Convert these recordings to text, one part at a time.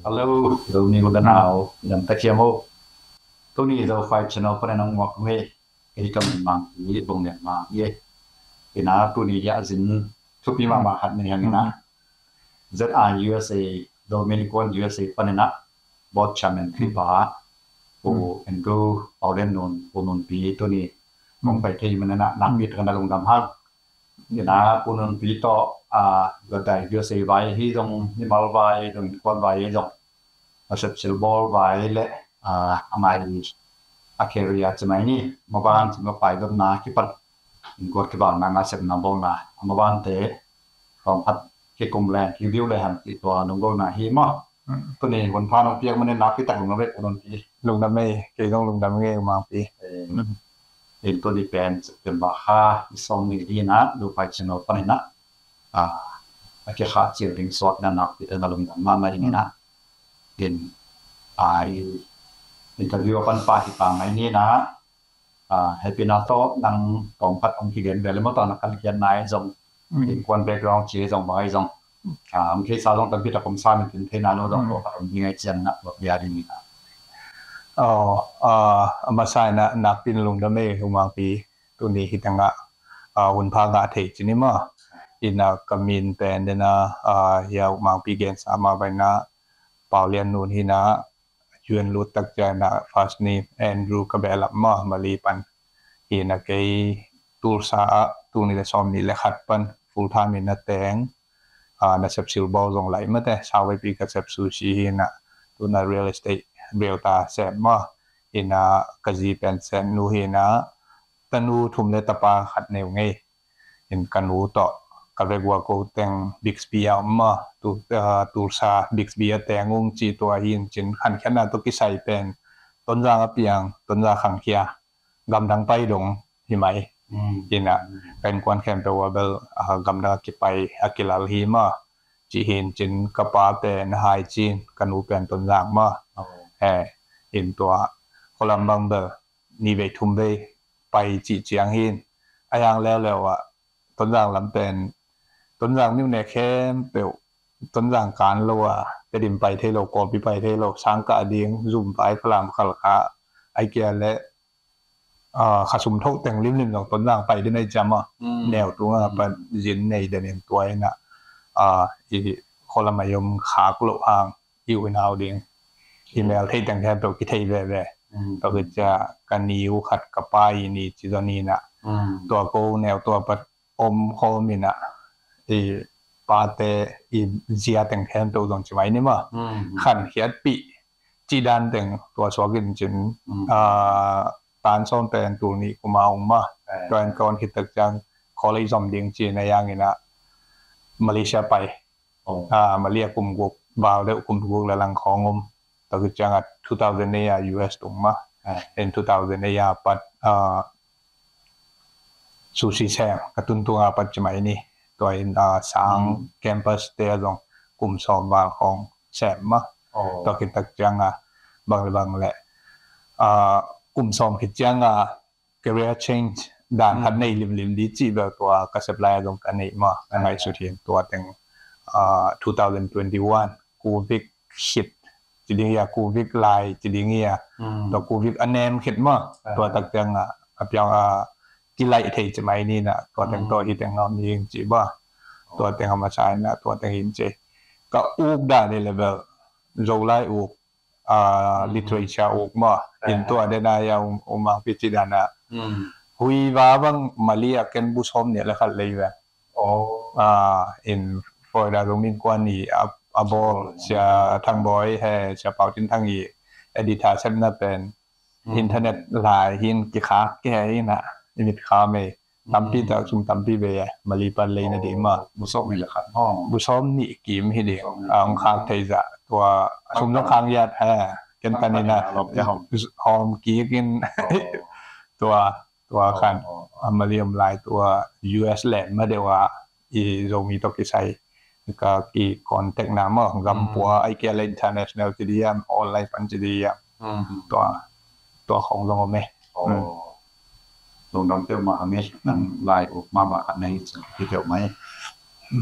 Hello, Domingo Danao, yang takiamo. Tony do five channel pa nang wak me. Kaya kami mang ni bong ne ma ye. Ina tu ni ya zin tupi ma ma hat ni yang ina. ZR USA Dominican USA pa na bot chairman kripa. O endo paulen non punon pi tu ni mong pai kay manana namit kan dalong damhal. Ina punon pi to gadai USA vai hi dong ni mal vai dong kwan vai dong. Asap silbol vai le amai akeria cemai ni maban cuma pai dom na kipat ingkor kibat na nasib na bol na maban te from hat ke kumlen review le ham ti to nongol na hi ma to ni kon pha no piak mane na ki tak ngave onon pi lùng đam mê kỳ công lùng đam mê mà pi in to depend tem ba ha som ni di na do pai chino pa na ake kha chi ring sot na nak ti na lum ma ma ni na din ai interview pan pa hi pa ngai ni na happy na to nang tong pat ong ki gen vele mo to na kan kian nai jong in kwan background chi jong bai jong ong ki sa jong tam pi ta kom sa min tin the na no jong ko ong ni ngai chen na bo ya ri ni na mà sai na nạp pin lùng đam mê của mang pi tu ni hitanga hun pha ga thei chini ma ina kamin pen dena ya mang pi gen sama baina paulian nun hina yuan lut tak jana first name Andrew kabela ma mali pan ina ke tur sa tu ni le som ni le khat pan full time in na teng na sep sil bo jong lai ma te sawi pi ka sep sushi hina tu na real estate real ta sep ma ina kazi pen sen nu hina tanu thum le tapa khat neu nge in kanu to kavegwa ko teng bixby ma tu sa bixby teng ung chi to hin chin khan khana to ki sai pen ton jang apiang ton ja khang khia gam dang pai dong hi mai ina pen kwan khem pe wa bel gam da ki pai akilal hi ma chi hin chin kapa pen hai chin kanu pen ton jang ma in to kolam bang bel ni ve thum ve pai chi chiang hin ayang le le wa ton jang lam penต้นรางมิวเนแค่เปียวต้นรางการเราอะไปดิมไปเทโลกอปีไปเทโลช้างกะดิ่งซุ่มไปพลามขลาไอเกียและขาสุมทกแต่งริมๆของต้นรางไปได้ในจำอ่ะแนวตัวเป็นยินในเดินตัวน่ะอีคนละมายมขากลุอ่างอยู่ในเอาดิ่งอีเมลที่แต่งแทนเปียวกิเทยแบบก็คือจะกันนิ้วขัดกระป้ายนี่จิตนี้น่ะตัวโกแนวตัวปัดอมโคมิน่ะปาเตเจียแต่งแทนตัวตรงจิไว้นี่มั้ขันเขียดปีจีดันแต่งตัวสวกินจินตานซ้อมเป็นตัวนี้กูมาองมาตอนก่อนคิดตึกจังขอเลยจอมเดียงจีนในอย่างนี้นะมาเลเซียไปมาเรียกกลุ่มกุกบาวแล้วกลุ่มกุกแล้วหลังของงมตอนจังอ่ะ2000เนี่ย US ตรงมาin 2000เนี่ยปัดซูชิแซมกระตุ้นตัวปัจจุบันนี้ตัวสร้างแคมปัสเตอร์ตรงกลุ่มสอบบางของแซมมาตัวคิดตักจังบางแหละกลุ่มสอบคิดจังcareer change ด่านทัดในริมดีจีแบบตัวกระเสบลายตรงกันในมาในสุดที่ตัวแต่ง2021กูวิกคิดจีดียากูวิกไลจีดีเงียตัวกูวิกอันเนมคิดมาตัวตักจังเปียงที่ไล่เทจะไม่นี่นะตัวแต่งตัวที่แต่งงานยิงจีบ้าตัวแต่งธรรมชาตินะตัวแต่งหินเจก็อุกได้ในเลเวลโจไลอุกliterature อุกมาเห็นตัวเดนายามาพิจิตรนะหุยว่าบางมาเรียกกันบุษมเนี่ยแล้วขัดเลยแบบin ฟอยดาตรงมินกวนนี่บอลจะทางบอยให้จะเป่าทิ้งทางอีอดีตเช่นนั้นเป็นอินเทอร์เน็ตหลายหินกี่ขาแก่หินนะอินิดขาไม่ตั้มปีแต่ชุมตั้มปีเบียมาลีปันเลยนะดีมาบุษมีละขัดห้องบุษนี่กิมฮิเดียองคางเทจะตัวชุมต้องคางยัดกันปันนี่นะหอมกีกินตัวขันมาเรียมลายตัว US แหลมมาเดียวว่าอีโรมีตกิไซก็กีคอนแทคน้ำของกัมปัวไอเกียร์อินเตอร์เนชั่นแนลจีดียมออนไลน์ปันจีดียมตัวของลงมาไหมลงดำเตี้ยวมาเมชนั่งลายออกมาบ้านในที่เที่ยวไหม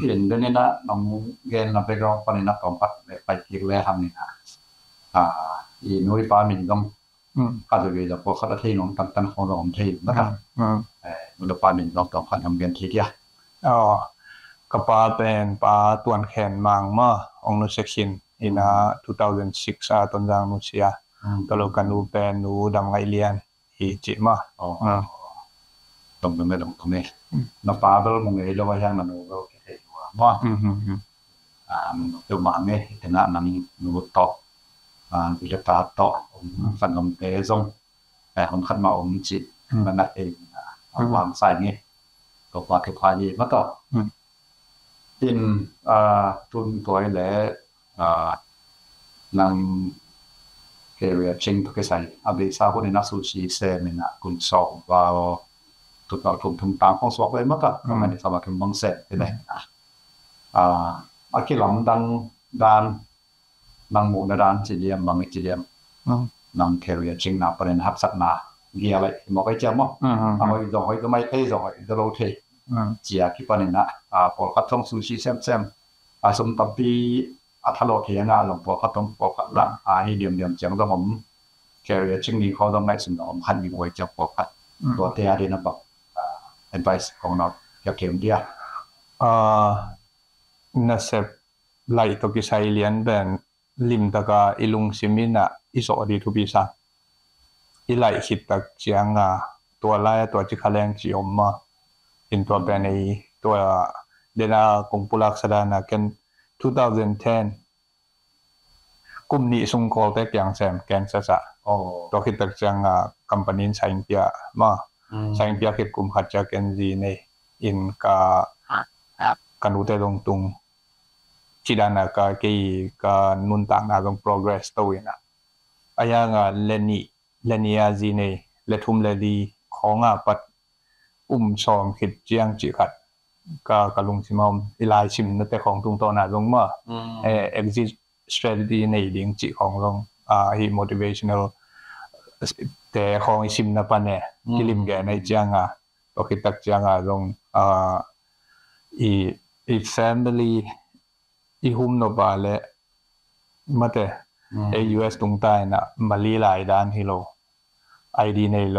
เห็นด้วยนี่นะน้องเกณฑ์เราไปรองปนินักของปัดไปกิเลทำนี่นะอีนุ้ยปามินต้องก็จะเกิดจากพวกเขาที่น้องตั้งของเราที่นะครับนุ้ยปามินต้องพันทำเกินทีเดียวกับปาเป็นปาตวนแขนมังมาองนุสกินอินา2006ต้นจางนุเซียตลกันนูเป็นนูดำไงเลียนอีจิมาตรงนี้ตรงนี้น้าป้าเบลมงเอโลว่ายังนั่นนูเบลเกี่ยวว่าตัวมันเนี่ยขณะนั้นนูต่อวิจารณ์ต่อฝันอมเตซงแต่คนขันมาอมจิมันนั่นเองวางใส่เนี่ยก็ว่าคือควายยี่มาต่ออินทุนตัวแหล่นางเกลียชิงทุกสิ่งอันนี้สาวคนนี้นักสู้ชีเซนนะคุณสอบว่าทุกอย่างทุ่มตามของสวกเลยมั้งก็มันจะสามารถทำบังเสร็จได้อาคิดหลังดันนางหมูดันจีเดียมบางจีเดียมนางเกลียชิงนับเป็นหักสักนาเกี่ยวอะไรมองไปเจอมั้งเอาไว้ตรงไว้ก็ไม่เท่ตรงไว้ตลอดเท่เจียคิดว่านี่นะพอเขาต้องซูชิเซมสมตับปีถ้าเราเทียงหลวงพ่อเขาต้องบอกละให้เดียมจังต้องผมแกเรียชิงนี้เขาต้องได้สนองพันมีไว้จะบอกตัวเทียดีนะบอกadvice ของเราจะเข็มเดียน่าเสพไล่ตัวกิจายเลียนเป็นลิมตะกาอิลุงซิมินะอิโสดีทุบิสังอิไล่คิดตะเจียงตัวไล่ตัวจิคาเลงจิอมมาอินตัวเป็นในตัวเดน่ากงปุลักษดานะกัน2010กลุ่มนี้ส่งคอลแต่ยังแซมแกนซะตัวคิดตะเจียงคัมปานีใช้เปียมาใช้เปียคิดกลุ่มขัดจากกันจีในอินกากันอุตลงตุงจิดานะกาเกี่กานุนต่างนาลง progress ตัวนะอายังเลนีอาจีในเลทุมเลดีของปัดชอมคิดเจียงจิขัดกาลุงชิมอมอิลายชิมนั่นแต่ของตุงตัวนาลงมาexit strategy ในดิ่งจิของลงฮี motivational แต่ของชิมนับเนี่ยกิลิมแกในเจียงตัวคิดตักเจียงลงอี family อีหุ่มโนบาเลมาแต่US ตรงใต้น่ะมาลีหลายด้านฮิโล ID ในโล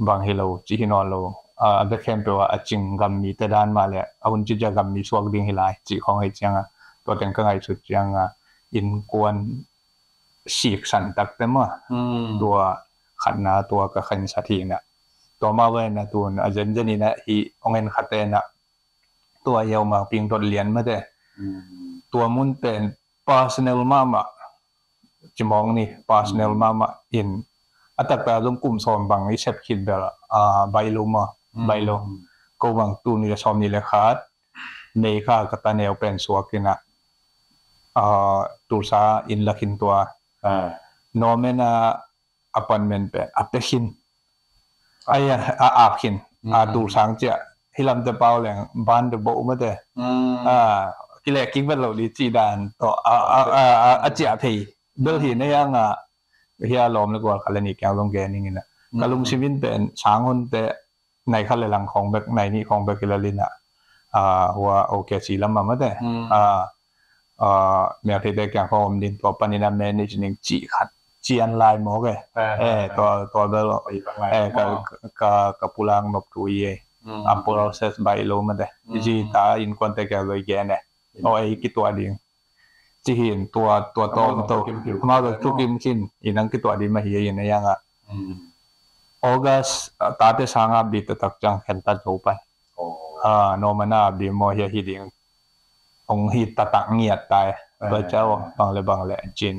บางฮิโลจิฮินอโลอันดับเข้มตัวจิงกัมมีแต่ด้านมาเลยอาวุธจิจกัมมีสวกดิ่งฮิลายจิของไอเจียงตัวเต็งก็ไอสุดเจียงอินกวนฉีกสันตักเต็มตัวขันนาตัวกับขันสาธิน่ะตัวมาเว้นนะตัวอาจารย์นี่นะฮีองเงินขัดเตนะตัวเยาวมาปิงตัวเลียนมาแต่ตัวมุนเป็น personal mama จิมองนี่ personal mama in อัตตาลงกลุ่มสอนบางนี่เชฟคิดแบบใบลมใบลมก็บางตัวนี่จะชอบนี่เลยครับในข้ากตาแนวเป็นสวกินะตัวซาอินลักินตัวโนเมนาอพาร์ตเมนต์เป็นอัปเปคินไอ้อาบคินตัวสังเจฮิลัมเตเปาแหลงบ้านเดบอุมาเตกิเลกิงเป็นเหล่าดีจีดานต่อเจียพีเบลทีนี่ยังเฮียลมแล้วก็คาเลนิกยังลงแกนี่นะกาลุงชิวินเป็นช้างคนแต่ในขั้นหลังของแบบในนี้ของเบกิลลินหัวโอเคสีลำมาเตเมื่อที่ได้แก่ข้อมูลดินตัวปนินาเมนิจนิงจีขัดจีอันไลน์หมอแกตัวเบลกับpulang nop tuye proses by lo mate ji ta in kontek ya lo ge ne o ai ki tua ding ji hin tua to ma do chu kim kin inang ki tua di ma hi yin yang august ta te sanga bi ta tak chang khen ta jo pai no mana bi mo hi hi ding ong hi ta tak ngiat tai ba chao bang le jin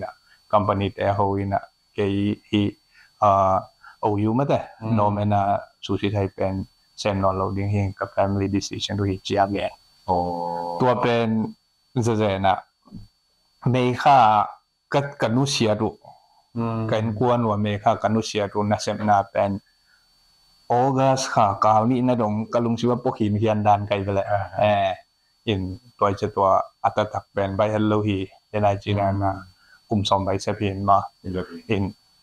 company te ho ina ke hi OU มาแต่โนเมนาสุชิไทยเป็นเซนนอนโลดิ้งเฮงกับ family decision ด้วยจีอาแกตัวเป็นเจๆนะเมฆากันนุเชียรุกันกวนว่าเมฆากันนุเชียรุนะเซมนาเป็นออกัสค่ะกาวนี่นะดงกะลุงชิว่าพวกหินเฮียนดานไกลไปเลยอินตัวจะตัวอัตตักเป็นใบฮัลโลฮีเดนายจีนานะกลุ่มสองใบเซพินมาอิน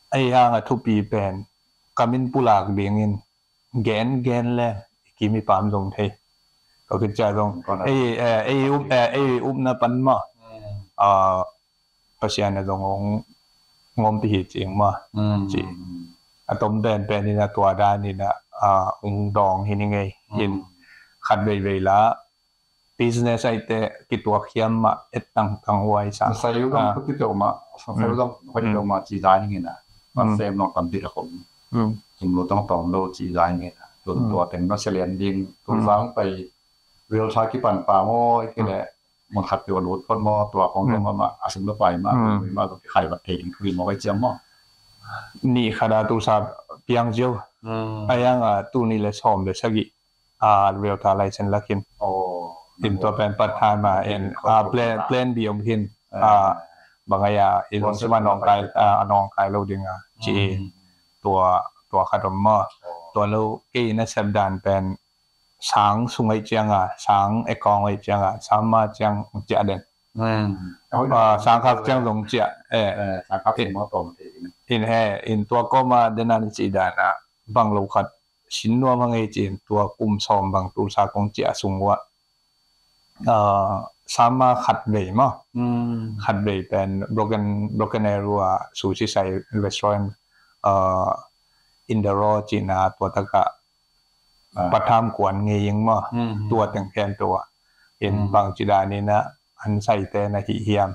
ไอ้ยังทุปีเป็นกามินปุลากเดียงอินแกนเลยกิมีปามตรงเทก ก็คือจะต้องอุ้มนะปันมาประชาชนต้องงมที่หิจริงมาจริงตมเป็นนี่นะตัวด้านนี่นะองดองเห็นยังไงเห็นขัดเวลา business ไอ้แต่กิตัวเขียมมาตั้งไว้ซะใส่ลูกต้องคิดออกมาใส่ลูกต้องคิดออกมาจีได้ยังไงนะมันเซมลองตามที่ละคนจริงเราต้องตอมโลจีได้ยังไงนะตัวแต่งก็เฉลี่ยยิงตัวล้างไปเรียลชาคิปันป่าโม่ก็แหละมันขัดตัวรถคนมอตัวของเรามาอาศัยมาไปมาต้องไข่บัดเองคือมาไว้เจียมมั้งนี่ขนาดตัวซาเพียงเจียวยังตัวนี้เลยชมเลยสักกี่เรียลทาไลเซนลักขินติมตัวเป็นประธานมาเพลนเบียมหินบางอย่างอินสมาน้องกายเราดึงจีตัวขนมมาตัวเราในสัปดาห์เป็นช้างสุงไอเจียงช้างไอกองไอเจียงสามารถเจียงเจียเด่นช้างขับเจียงลงเจียช้างขับเมาตรงอินตัวก็มาเดินจีดานะบางเราขัดสินนัวมังไอจีนตัวกุมซอมบางตัวสากงเจียสุงวะสามารถขัดเบย์มั้งขัดเบย์เป็น broken arrow ซูชิไซรีสอร์ทอินเดอร์จีน่าตัวตะกะปัทามกวนเงียงมั้งตัวแต่งแทนตัวเห็นบางจีดานี่นะอันใส่แต่นาทีเฮียม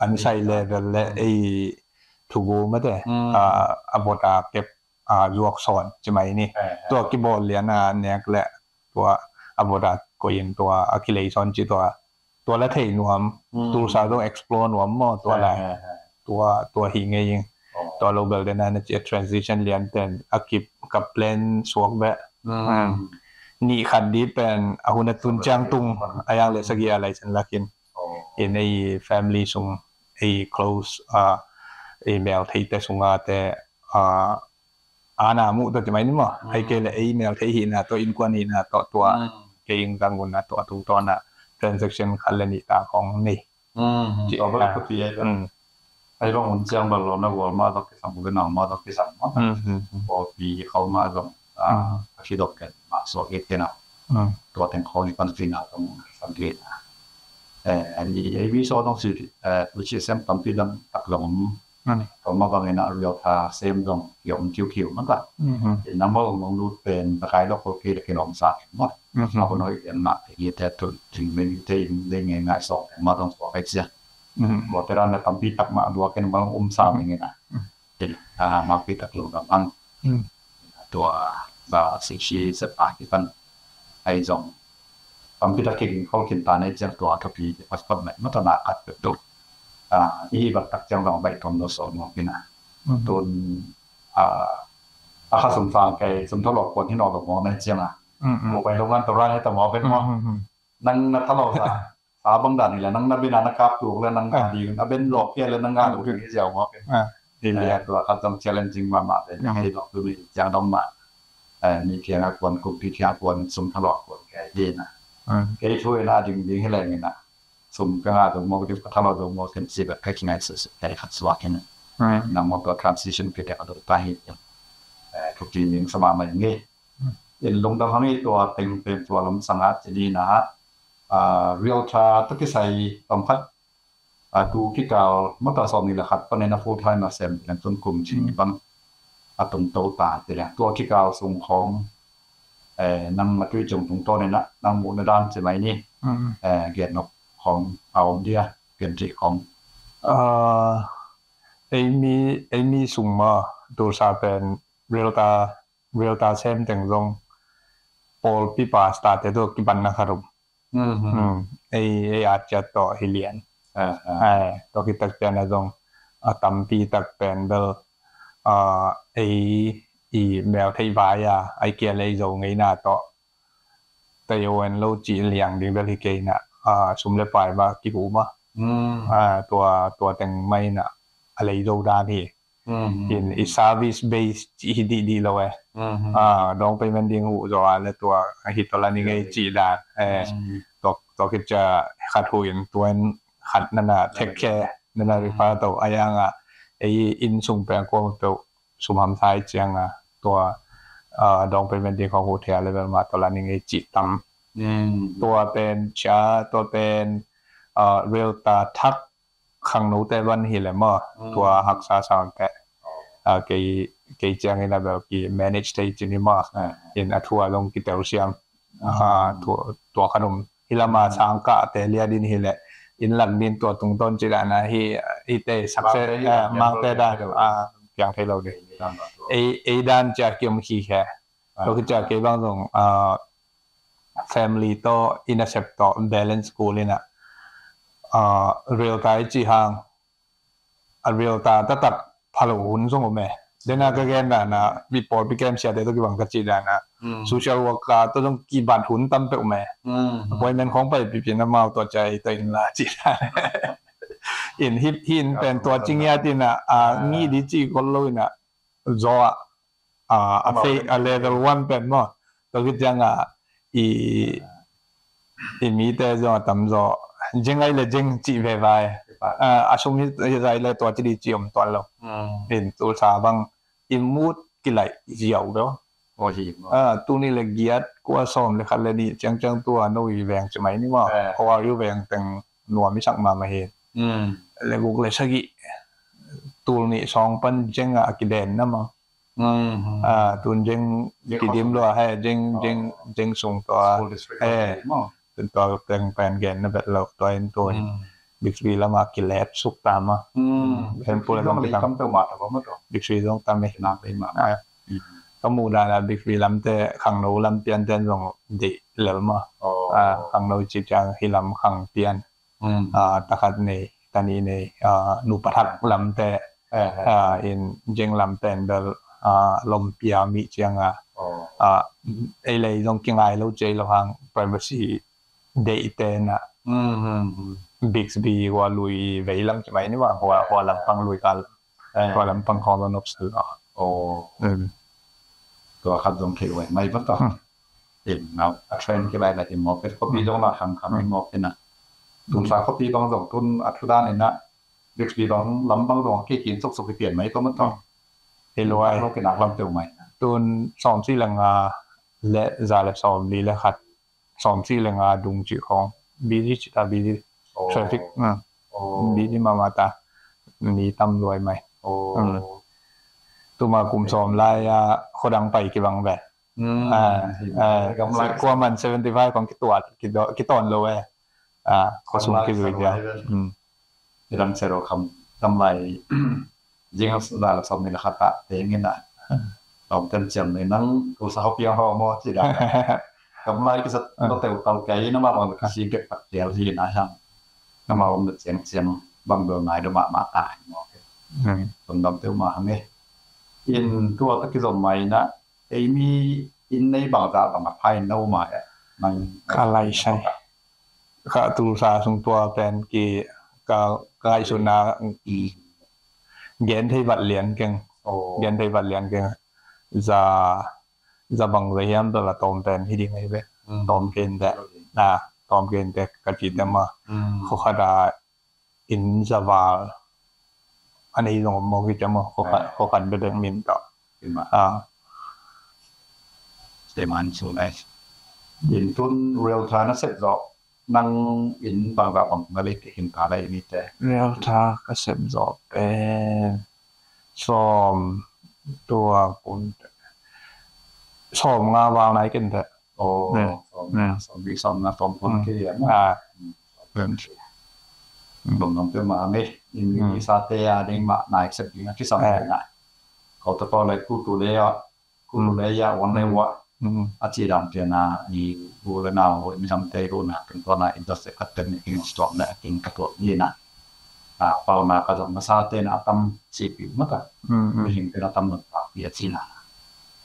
อันใส่เลเวลและไอถูกมั้ยแต่บทเก็บลวกสอนใช่ไหมนี่ตัวกีบอลเลียนเนี่ยแหละตัวบทก็ยังตัวอะคิเลชันจีตัวละเทนวมตัวสาวต้อง explore นวมมั้งตัวอะไรตัวหิงเองตัวโลเบลเดนนั่นจะ transition เรียนแต่อากิบกับเพลนสวกแบะนี่ขัดดีเป็นหุ่นตุนจางตุงอย่างเลสกี้อะไรฉันลักินใน family ส่งclose email ที่แต่ส่งแต่นามุตัวจะไม่นี่มั้งเกลemail ที่หินะตัวอินกวนีนะตัวเก่งกังวลนะตัวทุกตอนนะ transaction คันเลนิตาของนี่ตัวแบบก็ปีไอ้เรื่องเจียงบอลเราเนี่ยว่ามาต้องไปสั่งเป็นหนังมาต้องไปสั่งมาพอปีเขามาต้องคิดดอกกันมาสอบเอกนะตัวแต่งเขาในปันฟินาต้องสังเกตอันนี้ไอ้วิศวต้องสื่อวิชาเซมตั้งที่ดังตักหลงผมมาบางอย่างเรียลทาเซมต้องเกี่ยวกับคิวมันก็น้ำมันมองดูเป็นตะไคร้ดอกโอเคเด็กหลงสัตว์มั้งเอาคนน้อยเห็นมาอย่างนี้แต่ถึงไม่ได้ได้ง่ายๆสอบมาต้องสอบไปเสียบอกแต่เราเนี่ยทำพิทักษ์มาดูกันบางสามอย่างเงี้ยนะjadiมาพิทักษ์ลงกับบางตัวสิ่งที่สปาร์กิปันไอ้จงทำพิทักษ์กิ่งเขาเขียนตาในเจ้าตัวทัพพีพัสดุไหนมันต้องหนักขัดเกิดอีบัตรจังเราไปทำเราสอนมองกินตัวอาคาสมฟังแกสมทบหลอกคนที่นอนหลอกมองในเจียงบอกไปโรงงานตัวร้ายให้แต่หมอเป็นหมอนั่งนักทะเลาะบางด่านนี่แหละนั่งนับบินานะครับถูกแล้วนั่งดีนะเป็นหลอกเพี้ยแล้วนั่งงานถูกที่เจียวหมอเป็นดีเลยตัวเขาต้อง challenging มาเลยที่หลอกคือมีจางดอมมามีเพียงคนกลุ่มที่เที่ยวคนสมทะเลาะคนแกดีนะแกช่วยนะดึงให้แรงนี่นะสมก็อาจจะมองที่ทะเลาะตัวมองเป็นสิแบบแค่ไงสุดแค่ขัดสวัสดิ์นั่นนั่งมองตัว transition ไปแต่ก็ตัวไปทุกทียังสมามันอย่างงี้เห็นลงตรงนี้ตัวเต็มตัวลมสังกัดจะดีนะเรียลทาตุกิไซตอมพัดดูที่เก่าเมื่อตอนสอบนี่แหละครับตอนนี้นะฟูลไทม์มาเซมอย่างต้นกลุ่มชิ้นบางตรงโตตาแต่ตัวที่เก่าส่งของนั่งมาด้วยจงตรงโตนี่นะนั่งบนด้านใช่ไหมนี่เกียรตินกของเอาเดียเกียรติของมีส่งมาดูซาเป็นเรียลตาเซมแต่งตรงพอลปีปาสตาร์ทตัวกิบันนะครับอาจจะต่อฮิเลียนตัวคิดตักเป็นอะไรตรงตั้มปีตักเป็นเบลแมวไทยบายเกี่ยเลยจะไงน่ะต่อแต่ยังเราจีเลียงดึงเบลฮิเกน่ะสมเลปายว่ากี่หูมาตัวแต่งไม่น่ะอะไรโดดานี่in service based ดีเลยดองไปมันดิ้งหูจ่อแล้วตัวฮิตตัวละนี่ไงจีดาตัวคิดจะขัดหูอย่างตัวขัดนั่นน่ะเทคแคร์นั่นน่ะริฟ้าตัวอย่างอินส่งแปลงก็ตัวสุภาพไทยเจียงตัวดองไปมันดิ้งของโฮเทลเลยมาตัวละนี่ไงจีต ตัวเป็นช้าตัวเป็นเรียลตาทักขังนู้แต่วันหิแหละมั้งตัวหักษาสาวแกเกย์จังให้เราแบบกี่ manage ได้จริงมั้งเห็นทัวร์ลงกิเตอร์เซียมตัวขนมที่เรามาสร้างกะแต่เรียดินหิแหละอินหลักดินตัวตรงต้นจีรานะที่เตะสักเซมังเตได้แบบอย่างที่เราเลยไอ้ด้านจากเกี่ยวกับขี้แค่ก็คือจากเกี่ยวกับตรง family ต่อ intercept ต่อ balance กูเลยนะreal ตาจีฮังreal ตาตัดพาลหุ่นส่งออกมาเดี๋ยวนะก็แค่นั้นนะวิปอร์ตพิเกมเสียเดี๋ยวต้องบังคับจีดานะ social worker ต้องกี่บาทหุ่นตั้มไปออกมาพอยมันของไปพิพิธภัณฑ์มาตัวใจตัวอินลาจีดาอินหินเป็นตัวจริงยาตินะงี้ดิจิคนเลยนะจอเฟย์level 1เป็นมั้งก็คือจังอีมีแต่จอตั้มจอจริงไงเลยจริงจีเวไวอาช่วงนี้ใจเลยตัวจีดีจีอมตัวเราเป็นตัวสาบังอิมูดกิไลเจียวเด้อโอ้ยตัวนี้เลยเกียรติกว่าซ้อมเลยคันเลยนี่จังตัวโน้ยแวงใช่ไหมนี่ว่าเพราะว่าอยู่แวงแต่งหนัวไม่สักมาเห็นเลยกูเลยสักกี่ตัวนี้สองปันจังกิเดนนะมั้งตัวจังกิดิมด้วยให้จังส่งตัวเป็นตัวเป็นแปลนแกนนะแบบเราตัวบิ๊กซีแล้วมากิเลสสุกตามมาเป็นพวกเราต้องไปทำตัวมาแต่ว่าไม่ต้องบิ๊กซีต้องทำให้นักเป็นมาก็มูดานะบิ๊กซีลำแต่ขังโนลำเตียนเตียนส่งดีเหลือมาขังโนจิตจังฮิลำขังเตียนตะขัดในตานีในนูปทักลำแต่อินเจงลำแต่เดลลมเปียมิจังไอเลยต้องกินไงแล้วเจเราหัง privacy เดย์เตนะBixby ว่าลุยเวลังใช่ไหมนี่ว่าหัวลำพังลุยกันหัวลำพังคอลนบสือโอ้ตัวขัดตรงเขียวไว้ไม่พัดต่อเห็นเอาเทรนด์กี่ใบอะไรที่มอเป็นเขาปีต้องมาทำให้มอเป็นนะตุนสาเขาปีต้องส่งตุนอัตราเนี่ยนะ Bixby ต้องลำบางตรงที่กินสุกเปลี่ยนไหมก็มันต้องเฮลอยเราเป็นนักลำเตียวใหม่ตุนสองที่ลังอาและซาเลสอมลีและขัดสองที่ลังอาดุงจีของบีดิจิตาบีดิtraffic บีดิมาตามีตำรวจไหมตัวมากลุ่มสอมไล่คนดังไปกี่บังแบบกำไรกว่ามัน75ของกี่ตัวกี่ตอนเลยเขาสูงกี่วิดีดังเซโรคำกำไรยิงเขาสุดาสมในราคาตะเองนะเราเต็มเจียมในนั้นตัวสาวเพียงพอมอจีดากำไรก็จะเราแต่เตาไก่น้ำมันมันก็สีเก็บปักเดียวที่นะช่างน้ำมันเสียงบางเดือนไหนเดือนมาตายมอตอนดำเตียวมาทำไงอินตัวตะกี้สมัยนะไอ้มีอินในบางตาบางภายโนมามันอะไรใช่ข้าตูสาส่งตัวเป็นกี่กายสุนาเย็นที่บัดเลียนเก่งเย็นที่บัดเลียนเก่งจะบังเรียมตัวละตอมเป็นที่ดีไหมเว้ยตอมเกณฑ์แต่ตอมเกณฑ์แต่กระจิตแต่มาเขาขดาอินจะวาอันนี้ลงมองกิจมาเขาขันไปเดินมินต่อเดมันสูงไอ้ยินทุนเรียลทานัสเซ็ตจอนั่งอินบางแบบของนาฬิกาหินอะไรนี่แต่เรียลทาก็เซ็ตจอเป็นซ้อมตัวผมชอบงานวางไหนกันเถอะโอ้สอนวิสอนนะสอนคนเกี่ยนเป็นน้องเติมมาไหมอินมีซาเตียดิ้งมาไหนสักอย่างที่สำคัญนะเขาตะโกนเลยกูตัวเลี้ยวันเลยวะอาชีพดำเทียนะนี่กูเลยน่าโหมีทำเตะกูนะเป็นตัวน่ะอินเตอร์เซ็ตกัดเต็มอินสตอมเนี่ยกินกระตัวนี่นะพอมาก็จะมาซาเตียนะตั้มซีพีมั้งก็ไม่ถึงเป็นตั้มหนึ่งปากเบียดสินะ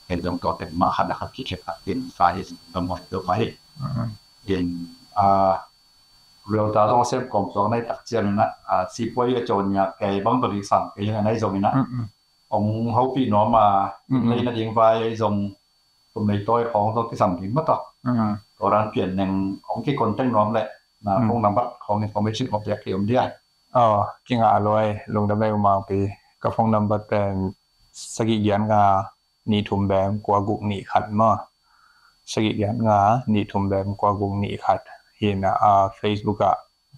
เห็นตรงตัวเต็มมาขัดขัดคิดเข็ดเป็นไฟตั้งหมดตัวไฟเห็นเรื่องตาต้องเซฟกองสองในตักเจียนนะซีป่วยก็จนเนี่ยแกบางตัวที่สั่งแกยังไงในตรงนี้นะองเขาปีน้องมาในนาทีไฟตรงในตัวของตัวที่สั่งถึงมั้งต่อตัวร้านเปลี่ยนหนึ่งของที่คนจ้างน้องแหละนะพวกนำบัตรของในคอมมิชชั่นของแจกเขียวมันได้กินอร่อยลงดำเนินมาปีกับพวกนำบัตรเป็นสกิยันกานี่ทุ่มแบมกว่ากุกนี่ขัดมา sakit yan nga ni thumbem kwa gung ni khat hina Facebook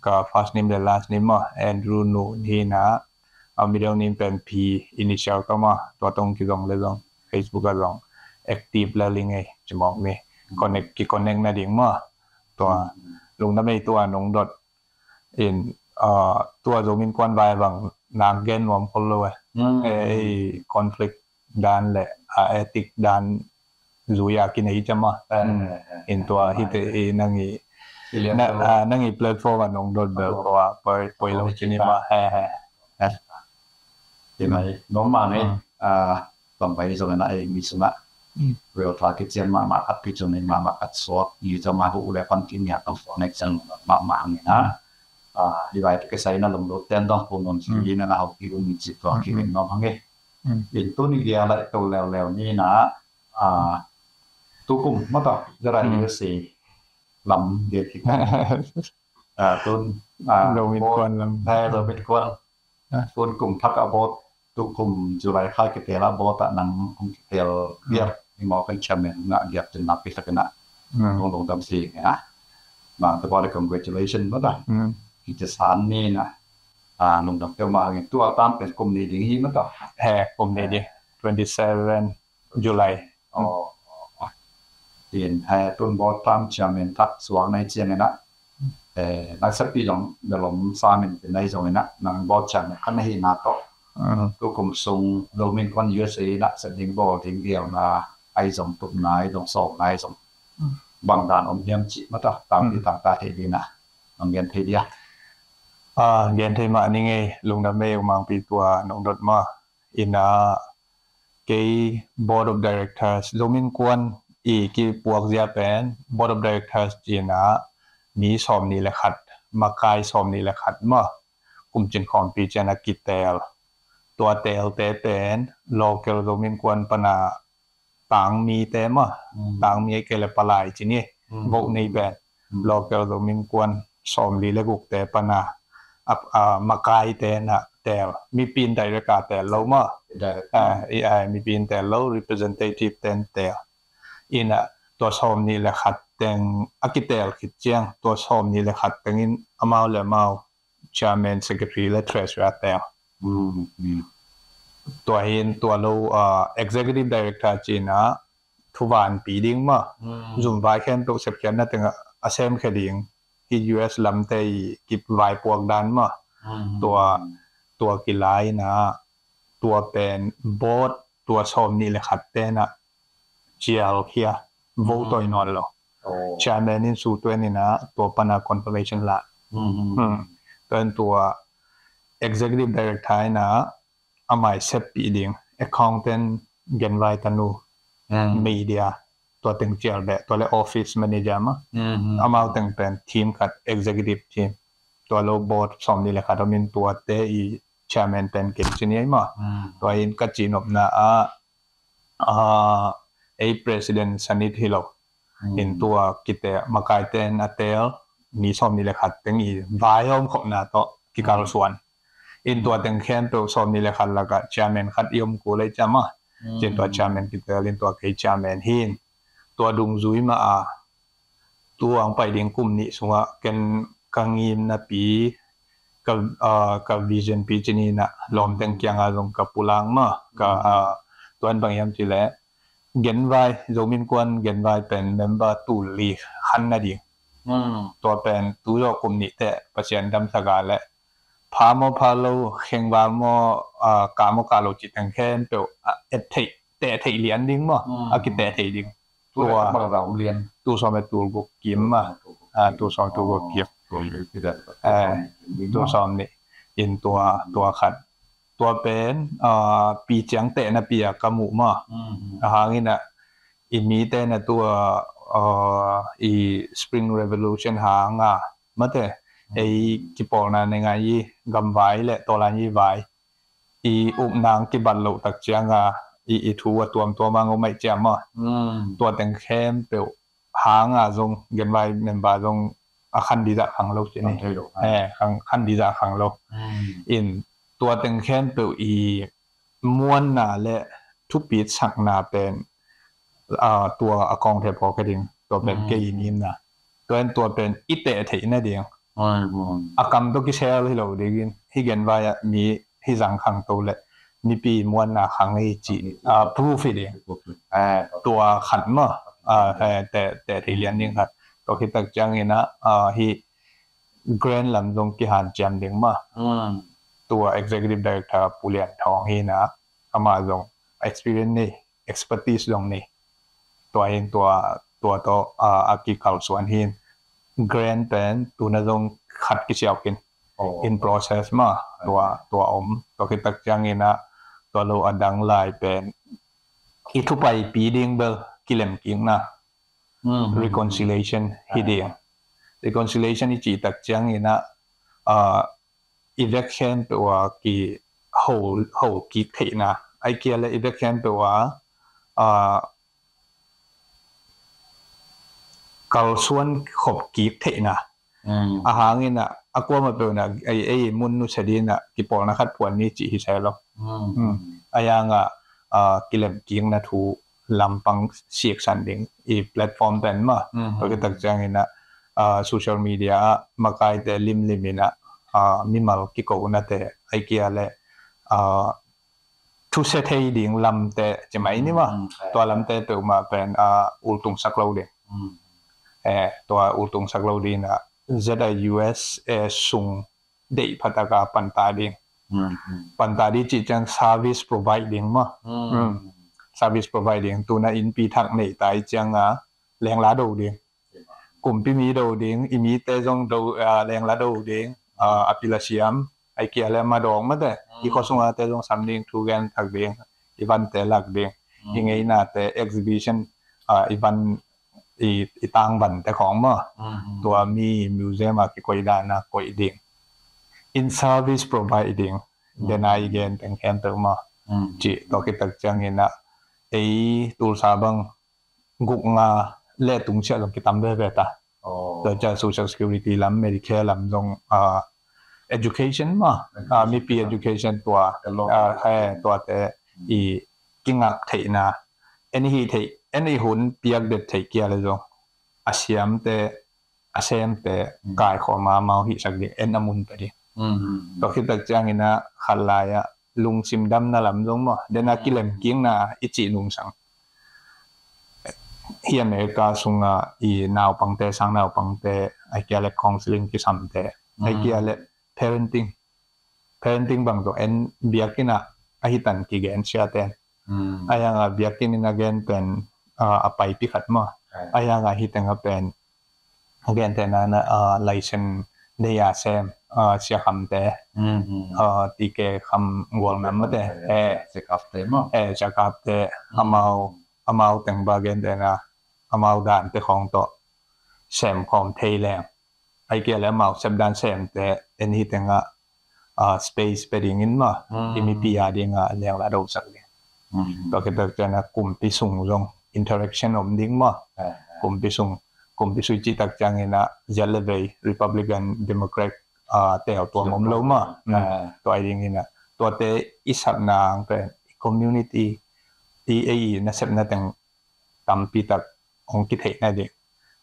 ka first name the last name ma Andrew no hina middle name pen P initial ka ma to tong ki gong le gong Facebook ka gong active la ling ai chmok ni connect na ding ma to lung na mai to nong dot in ตัวโจมินกวนไวบางนางเกนวอมคนเลยคอนฟ lict ด้านแหละเอติกด้านจูอยากกินอะไรจะมาเห็นตัวฮิตนั่งนั่งแพลตฟอร์มน้องโดนเบิร์กว่าไปเราจะนี่มาเห็นไหมน้องมาเนี่ยต้องไปส่งนะมีสมะเรียลทาร์เก็ตเจนมาคัดพิจารณามาคัดสอบอยู่จะมาหูเลยคนกินอยากต้องฟังในจังมาเนี่ยนะดีไว้ที่ใช้นั่นลงรถเต้นต้องพูนนสีนั่นเอาคิวมีจิตตัวคิวน้องพังเงี้ยเป็นตัวนี้เดียวละตัวแล้วนี่นะตัวกลุ่มมาต่อจะได้เยอะสิลำเดียวที่ต้นโดมินกวนลำแพ้โดมินกวนต้นกลุ่มทักอบอตัวกลุ่มจุฬาค่ายกิเตละบอตนังคงกิเตลเรียบมีหมอเป็นแชมเปี้ยนงะเดียบจนนับไปสักนะลงดำสีนะมาแต่พอได้ congratulation มาได้กิจสารนี่นะลงดำเที่ยวมาอย่างตัวตามเป็นกลุ่มนี้ดีมั้งต่อกลุ่มนี้ดี27 July เรียนต้นบอตามแชมเปี้ยนทักสว่างในเชียงนะนักสักปีจงเดี๋ยวผมสามีเป็นในตรงนี้นะนังบอตแชมเปี้ยนขันให้นาโตตัวกลุ่มส่งโดมินคอนยูเอสเอนะแสดงบอลทิ้งเดียวนะไอสมตุ่มนายตรงสอบนายสมบางด่านอมเยี่ยมจิมาต่อตามที่ต่างตาเทียนะน้องเรียนเทียเรียนเทมานี่ไงลุงดำเมลมังปีตัวน้องดดมาอินาเกย์ board of directors โดมินกวนอีกีปวกเจียเป็น board of directors จีน่านี้สอบนี้แหละขัดมากายสอบนี้แหละขัดมากลุ่มจินของปีเจนักกิเตลตัวเตลเตเป็น local โดมินกวนปนาต่างมีเตมต่างมีไอเกลปลายจีนี่พวกนี้เป็น local โดมินกวนสอบนี้และกุกเตปนามากายเตนะแต่มีปีนไดเรกาแต่เรามามีปีนแต่เรา representative แต่อินตัวสอบนี้แหละขัดแต่งอากิเตลคิดเจียงตัวสอบนี้แหละขัดแต่งอินอามาและมา chairman secretary และ treasurer แต่ตัวเห็นตัวเราexecutive director จีนะทุกวันปีดิ้งมาจุ่มไว้แค่ตัวเสพกันนั่นแต่อาเซมแค่ดิ้งที่ US ลำเตยกิบไว้พวกดันมาตัวกีฬานะตัวเป็นบอสตัวชมนี่แหละขัดเต้นนะเจียร์เฮียโวตัวนอนหรอแชร์แมนนี่สู้ตัวนี่นะตัวปนาคอนเฟอเรชั่นละตัว executive director นะอาไม่เซฟปีดิ้ง accountant เงินไว้ตันูmediaตัวตึงเจียร์แบบตัวเล office manager มาอามาตึงเป็นทีมกับ executive team ตัวโลบอร์ดสองนี่แหละครับเรามีตัวเตอี chairman เป็นเก่งชนิดมาตัวอินกัจจินบนะไอ้ president สนิทที่เราเห็นตัวกิเตมากายเตนอาเตลมีสองนี่แหละครับตึงอีวายอมของนาโตกิการส่วนอินตัวตึงแค่ตัวสองนี่แหละครับแล้วก็ chairman คัดยมกูเลยจ้ามาเจนตัว chairman กิเตลินตัวเกย์ chairman หินตัวดุงซุยมาตัวอังไปเดียงกลุ่มนี้สมว่ากันกังยิมนะปีกับวิชั่นปีจีนี่นะลมแต่งยังอารมณ์กับปุลังมากับตัวอันบางอย่างจีแหละเงินไว้โจมินกวนเงินไว้เป็นเมมเบอร์ตูลีขันนั่นเองตัวเป็นตัวเรากลุ่มนี้แต่ประชันดำสกาและพาโมพาโลเข่งบาโมกาโมกาโลจิตแค่เปล่าเอทแต่เทเลียนดิ้งมั้งอากิแต่เทดิ้งตัวเราเรียนตัวสอบเป็นตัวกกิมมาตัวสอบตัวกกิมตัวสอบนี่อินตัวขัดตัวเป็นปีเจียงเตะนะปีกำมุมาหางนี่นะอินมีเตะนะตัวอี Spring Revolution หางมาเตะไอ้กิปอนะในไงยี่กำไว้และตัวลายี่ไว้อีอุบนางกิบัลโลตักเจียงอีทัวตัวมังก็ไม่เจียมตัวแต่งเข้มเปลวหางจงเงินไว้เมมบาจงคันดีจากขังโลกจีนี่คันดีจากขังโลกอินตัวแต่งเข้มเปลวอีม้วนนาและทุบปีสักนาเป็น ตัว account pocketing ตัวเป็นเกย์นิมนะตัวเป็นอิเตะเทนั่นเองกรรมตัวกิเชลที่เราได้ยินที่เกินว่ามีที่สังขังตัวเลยมีปีมวนนะขังไอจีproof เองตัวขันมั้งแต่ที่เรียนนี่ครับตัวคิดตั้งจังนะที่ grand ลำตรงกี่หันแจมเด้งมั้งตัว executive director ผู้เรียนทองที่นะเอามาตรง experience นี่ expertise ตรงนี้ตัวเองตัวอากิเขาส่วนที่ grand เป็นตัวนั่นตรงขัดกิจวัตรกิน in process มาตัวตัวคิดตั้งจังนะตัวเราอันดังไลเป็นอีทุไปปีดิ่งเบลกิเลมกิงนะ reconciliation ฮิดี reconciliation นี่จีตักจังนะelection ตัวกี่โหกี่เทนะไอเกียเลย election ตัวเกาส่วนขบกี่เทนะอาหารนี่นะอากว่ามาเป็นนะไอมุนนุชดีนะกี่ปอนะครับปวนนี่จีฮิใช่หรออายังกิเลมกิงนะทูลำปังเสียกสันดิงอีแพลตฟอร์มเป็นมาตัวก็ตักจังนะโซเชียลมีเดียมาไกลแต่ลิมินะมีมาลกิโกนะแต่ไอเกียเลยทุเซตให้ดิ่งลำแต่จะไม่นี่ว่าตัวลำแต่ตัวมาเป็นอุลตุงสักเราเดงตัวอุลตุงสักเราดีนะZUS ส่งเด็กพัฒนาปันตาดิงปันตาดีจิจัง service providing มาservice providing ตัวนั้นอินปีทักในตายจังแรงล้าดูดิกลุ่มพี่มีดูดิอิมีเตจงดูแรงล้าดูดิอภิลาชิมไอเกียแล้วมาดองมาแต่อีกส่วนเตจงสามดิงทุกอย่างทักดิงอีวันเตลักดิงยังไงนะแต่ exhibition อีวันอีต่างบันแต่ของมาตัวมีมิวเซียมกี่คนได้นะคนดิง in service providing เดนายเกนแต่งแคนเตอร์มาจีตัวคิดตักจังเห็นนะไอตูลซาบังกุกงาเล่ตุงเชื่อตรงกิตามเบเบต้าตัวจะ social security ลำ Medicare ลำตรง education มามีปี education ตัวตัวแต่อีกิงักเทนะอันนี้หุ่นเปียกเด็ดเทเกียเลยจงอาเซียมแต่กายของมาหิสักดิเอ็นอามุนไปดิตัวคิดตักจังเห็นนะขันลายลุงซิมดำน่าลำจงมาเดนักกิเลมกิ้งนะอิจินุงสังเฮียนเอกาสุงอีนาวปังเตสังนาวปังเตไอเกียเล็กคองซิลิงกิสัมเตไอเกียเล็ก parenting บางตัวเอ็นเบียกินะอหิตันกิเกนเชียเตนอายังเบียกินนะเกนเป็นไปพิขัดมาอายังหิตังเป็นเกนเตนะไลเซนเดียเซมเสียคำเตตีเกคำงวงนั้นมาเตจะกลับเตมั้งจะกลับเตอามาแต่งบาเกนเตนะอามาด่านเตของตัวเซมของเทแลงไอเกียแล้วมาเซมด่านเซมเตเอ็นฮิตังspace ไปดิ่งมาที่มีปีอาดิ่งแรงละดูสักเลยตัวคิดว่าจะนะกลุ่มพิสุงลง interaction อมดิ่งมากลุ่มพิสุจิตักจังเห็นนะจะเลเวล Republican Democrat แต่เอาตัวงมลงมาตัวไอดิ่งเห็นนะตัวเตอิสับนางเป็น community ที่น่าเสพน่าแต่งตามปีตักองคิดเห็นนั่นเอง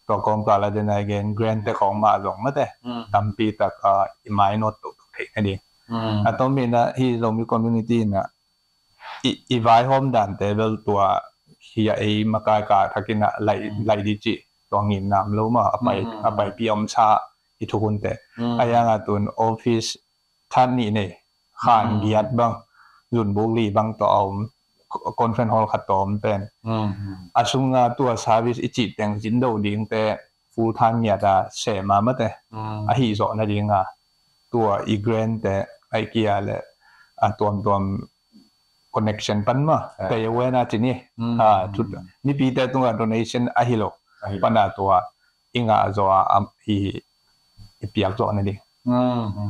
ตัวกองตัวละเดนไอเกน grant แต่ของมาลงมาแต่ตามปีตักอิมายโนตุนั่นเองตอนนี้นะที่เรามี community นะอีไวโฮมดันแต่เราตัวที่ไอมากายกาทักกินะไลดิจิตัวเงินนำเรามาเอาไปพิมพ์ชาอีทุกคนแต่ไอ้ยังตัวออฟฟิศท่านนี่เนี่ยขันเกียรติบางยุ่นบุรีบางตัวเอาคอนเฟรนซ์ฮอลขัดตอมเป็นอาชุงตัวซาวิสอิจิตแต่งจินโดดิ้งแต่ฟูลไทม์เนี่ยจะเสมาเมื่อแต่ฮิโซนั่นเองตัวอีเกรนแต่ไอเกียเลยตัวคอนเนคชั่นปันมาแต่ยังเว้นอาจจะนี่ทุกนี่ปีแต่ตัว donation อะฮิโลปันตัวอิงอาจจะอีเปียกตัวนั่นเอง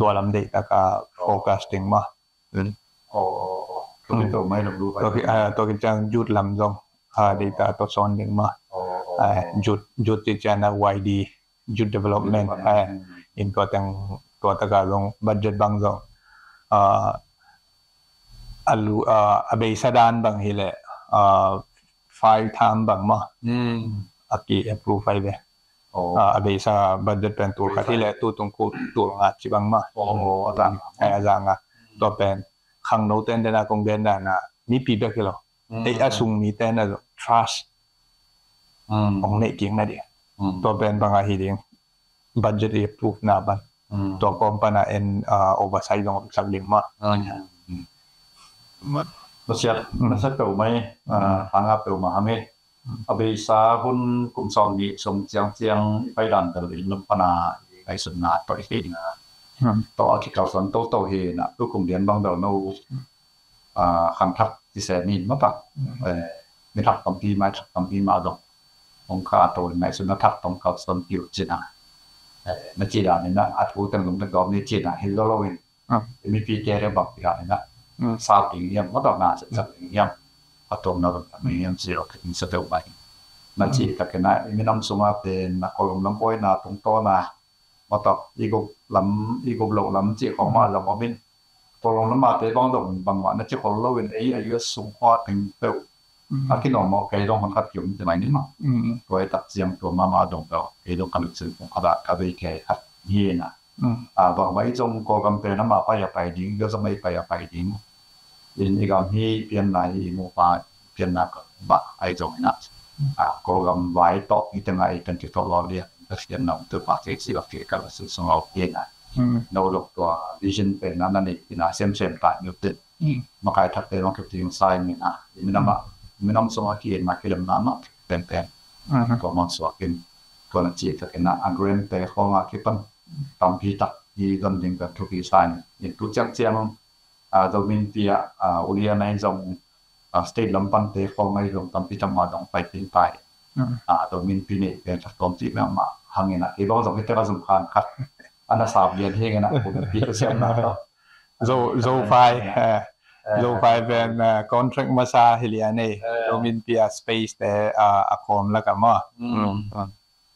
ตัวลำเด็กแต่ก็โฟกัสติ้งมาตัวไม่รู้ตัวกิจจังยุดลำจงdata ตัวซ้อนดิ้งมายุดจิจานะ YD ยุด development อินตัวตะการลง budget บางจงalu abe sadan bang hile 5 time bang ma aki approve 5 be โอ้ abe sa budget pen tur kha thi le tu tung ku tur nga chi bang ma โอ้อาจารย์ ai azanga to pen khang no ten de na kong den da na mi pi be ke lo ei asung mi ten na trust ong ne king na dia to pen banga hi ding budget approve na ban to kompana en oversight dong sak ling ma nó sẽ cầu mấy hàng áp cầu mà hame ở bây xa hun cũng xong đi xong chiang chiang phải đàn từ lĩnh lâm pana cái sự nát tội hết to cái cầu son to to hi na tôi cùng điền bằng đầu nâu hàng thắt thì sẽ nhìn mất bằng mình thắt tầm pi mà rồi ông khá tôi này sự nó thắt tầm cầu son kiểu chuyện nó chỉ là nên là ắt cố tình lùng tình gom nên chỉ là hello lâu mình phi chơi ra bọc thì là nên sao thì em bắt đầu là sẽ rất em ở trong nó mình em chỉ là cái sự tự vậy nó chỉ là cái này mình nằm xuống bên là còn nằm bôi là trong to là bắt đầu đi gục lộ lắm chỉ có mà là mình còn nằm mà tới bằng ngoại nó chỉ có lâu bên ấy ở xuống hoa thành tự cái nó một cái đó mình phát dụng từ mấy nữa mà rồi tập riêng của mà đồng đó cái đó cần sự của các bạn các vị cái thật hiền và mấy trong cô cầm tiền nó mà phải đi cái trong mấy phải đi in cái hi biến này một vài biến nào bạn ai trong này cô cầm vài tóc như thế này cần chỉ thọ lo đi cái chuyện nào từ phát cái gì cái cái sự sống học tiền nỗ lực của vision bênนั้นนี่นะxem tại nhiều tiền mà cái thật là cái tiền sai mình mình nằm xuống kia mà cái làm nó tên của món số kia còn là chỉ cái nào anh quen tên không mà cái phần tổng批tập thì gần như cái thuộc cái sai những tu chắc chắn rồi mình thì ulia này trong state lâm pan tên không ngay trong tổng批tập mà trong phải tiền phải rồi mình pin này cái tổng chỉ mà hàng ngày cái đó trong cái tên là dùng khăn khát anh sao biến thế cái nào cũng biết xem nào zo fai zo fai ben contract masa hiliane domin pia space te akom la kama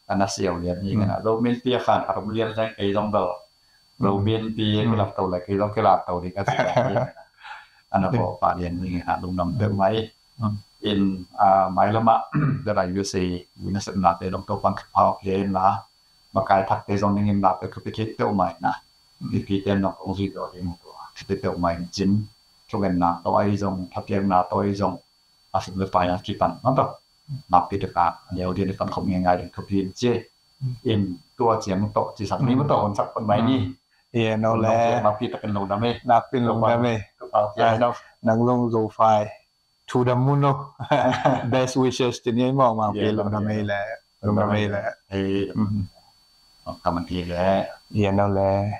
anh siêu liền như thế nào rồi mình thì khăn ở trong liên danh cái trong đó rồi mình thì cái laptop tàu lại cái trong cái laptop thì cái gì anh có phát hiện như thế nào đúng nằm được máy in máy lắm ạ đó là UC mình sẽ làm để trong tàu quan pháo lên là mà cái thật cái trong những làm cái cái tàu máy nè cái tên nó cũng gì đó thì một cái tàu máy chính trong cái nào tàu ấy trong tháp giang nào tàu ấy trong sự việc phải là chỉ cần nó đâu nạp cái được cả nhiều điều thì còn không nghe ngay được thực hiện chứ in tua chiếm tổ chỉ sẵn mấy mất tổ còn sắp con máy đi nó lẽ nạp cáiเป็นlồng đam mê năng long zo fai to the moon no best wishes to ni mong mang pe lồng đam mê lẽ thì cầm mình thì lẽ nó lẽ